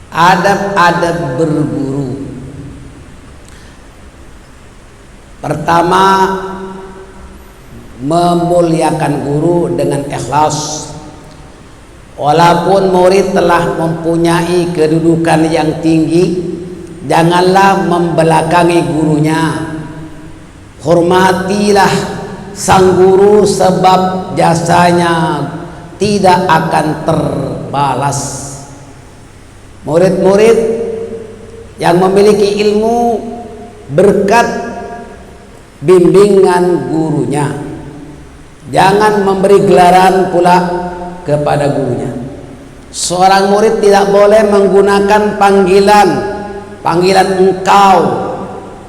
Adab-adab berguru. Pertama, memuliakan guru dengan ikhlas. Walaupun murid telah mempunyai kedudukan yang tinggi, janganlah membelakangi gurunya. Hormatilah sang guru sebab jasanya tidak akan terbalas. Murid-murid yang memiliki ilmu berkat bimbingan gurunya, jangan memberi gelaran pula kepada gurunya. Seorang murid tidak boleh menggunakan panggilan engkau,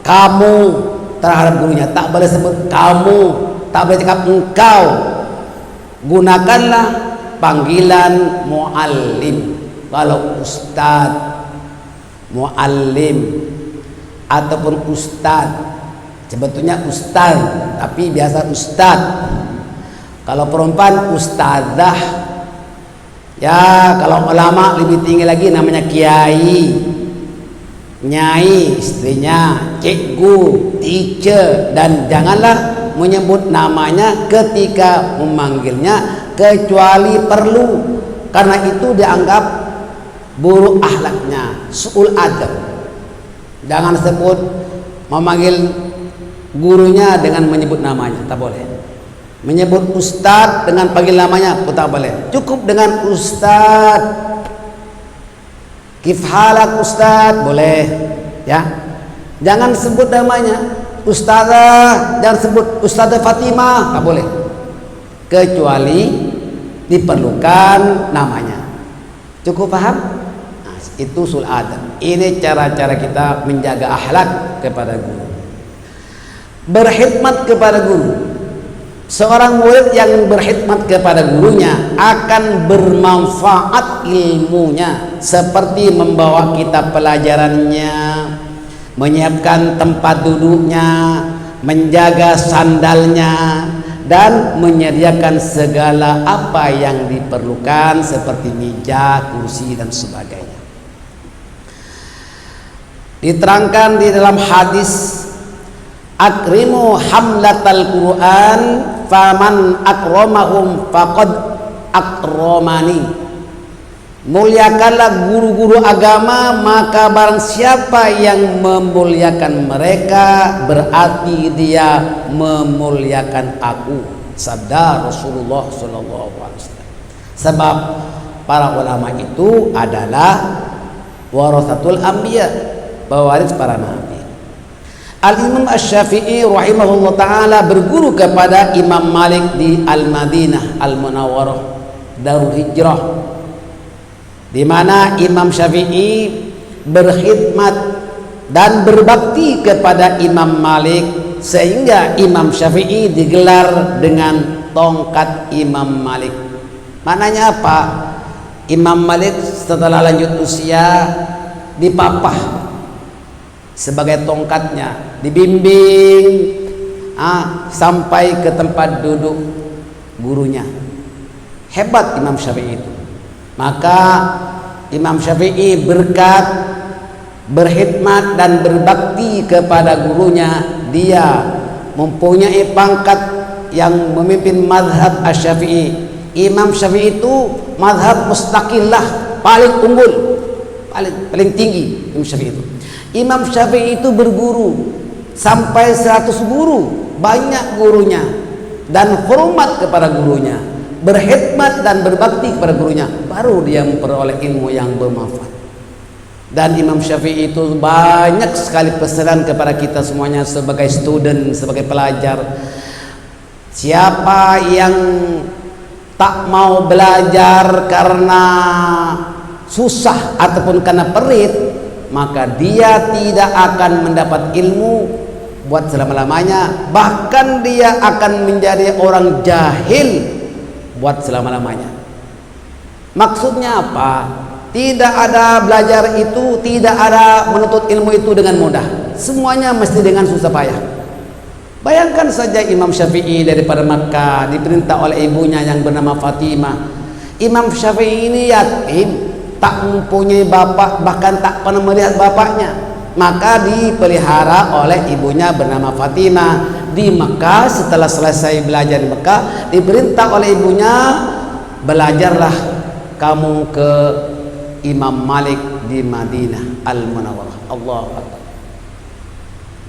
kamu terhadap gurunya. Tak boleh sebut kamu, tak boleh cakap engkau. Gunakanlah panggilan muallim. Kalau ustad, muallim ataupun ustad, sebetulnya ustaz tapi biasa ustad. Kalau perempuan ustazah. Ya, kalau ulama lebih tinggi lagi namanya kiai, nyai istrinya, cikgu, teacher. Dan janganlah menyebut namanya ketika memanggilnya kecuali perlu, karena itu dianggap buruk akhlaknya, su'ul adab. Jangan sebut memanggil gurunya dengan menyebut namanya, tak boleh. Menyebut ustadz dengan panggil namanya pun tak boleh. Cukup dengan ustadz. Kif halak ustadz, boleh ya. Jangan sebut namanya ustazah, jangan sebut ustazah Fatimah, tak boleh, kecuali diperlukan namanya. Cukup paham? Nah, itu sul adab. Ini cara-cara kita menjaga akhlak kepada guru. Berkhidmat kepada guru. Seorang murid yang berkhidmat kepada gurunya akan bermanfaat ilmunya, seperti membawa kitab pelajarannya, menyiapkan tempat duduknya, menjaga sandalnya, dan menyediakan segala apa yang diperlukan seperti meja, kursi dan sebagainya. Diterangkan di dalam hadis, akrimu hamlatal Quran faman akramahum faqad akramani. Muliakanlah guru-guru agama, maka barang siapa yang memuliakan mereka berarti dia memuliakan aku, sabda Rasulullah SAW. Sebab para ulama itu adalah warasatul anbiya, pewaris para nabi. Al-Imam Asy-Syafi'i rahimahullah ta'ala berguru kepada Imam Malik di Al-Madinah Al-Munawwarah, Darul Hijrah, di mana Imam Syafi'i berkhidmat dan berbakti kepada Imam Malik, sehingga Imam Syafi'i digelar dengan tongkat Imam Malik. Maknanya apa? Imam Malik setelah lanjut usia dipapah sebagai tongkatnya, dibimbing sampai ke tempat duduk gurunya. Hebat Imam Syafi'i itu. Maka Imam Syafi'i berkat berkhidmat dan berbakti kepada gurunya, dia mempunyai pangkat yang memimpin mazhab Asy-Syafi'i. Imam Syafi'i itu mazhab mustaqillah, paling unggul, paling tinggi Imam Syafi'i itu. Imam Syafi'i itu berguru sampai 100 guru, banyak gurunya, dan hormat kepada gurunya, berkhidmat dan berbakti kepada gurunya, baru dia memperoleh ilmu yang bermanfaat. Dan Imam Syafi'i itu banyak sekali pesanan kepada kita semuanya sebagai student, sebagai pelajar. Siapa yang tak mau belajar karena susah ataupun karena perit, maka dia tidak akan mendapat ilmu buat selama-lamanya. Bahkan dia akan menjadi orang jahil buat selama-lamanya. Maksudnya apa? Tidak ada belajar itu, tidak ada menuntut ilmu itu dengan mudah. Semuanya mesti dengan susah payah. Bayangkan saja Imam Syafi'i daripada Makkah diperintah oleh ibunya yang bernama Fatimah. Imam Syafi'i ini yatim, tak mempunyai bapak, bahkan tak pernah melihat bapaknya, maka dipelihara oleh ibunya bernama Fatimah di Mekah. Setelah selesai belajar di Mekah, diperintah oleh ibunya, belajarlah kamu ke Imam Malik di Madinah Al-Munawwarah. Allahu Akbar.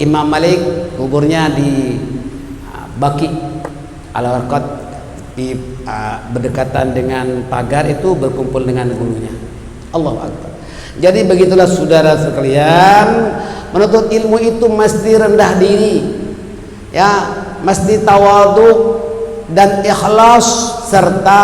Imam Malik kuburnya di Baqi Al-Warqad, di berdekatan dengan pagar itu, berkumpul dengan gurunya. Allahu Akbar. Jadi begitulah saudara sekalian, menuntut ilmu itu mesti rendah diri, ya, mesti tawadhu dan ikhlas serta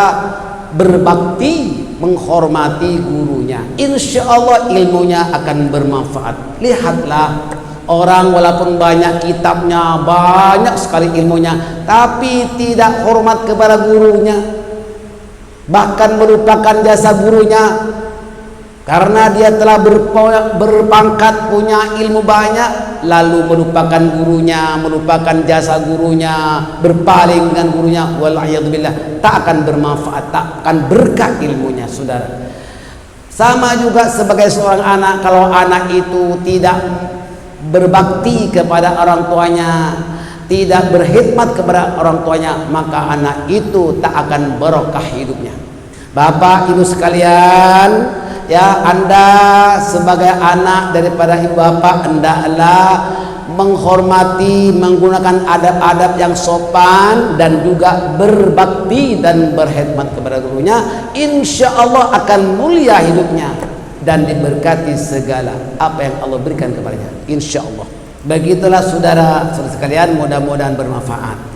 berbakti, menghormati gurunya. Insya Allah ilmunya akan bermanfaat. Lihatlah orang walaupun banyak kitabnya, banyak sekali ilmunya, tapi tidak hormat kepada gurunya, bahkan melupakan jasa gurunya. Karena dia telah berpangkat, punya ilmu banyak, lalu melupakan gurunya, melupakan jasa gurunya, berpaling dengan gurunya, wal'iyadzubillah, tak akan bermanfaat, tak akan berkah ilmunya, saudara. Sama juga sebagai seorang anak, kalau anak itu tidak berbakti kepada orang tuanya, tidak berkhidmat kepada orang tuanya, maka anak itu tak akan barokah hidupnya. Bapak ibu sekalian, ya, Anda sebagai anak daripada ibu bapak hendaklah menghormati, menggunakan adab-adab yang sopan dan juga berbakti dan berkhidmat kepada gurunya. Insya Allah akan mulia hidupnya dan diberkati segala apa yang Allah berikan kepadanya, insya Allah. Begitulah saudara sekalian, mudah-mudahan bermanfaat.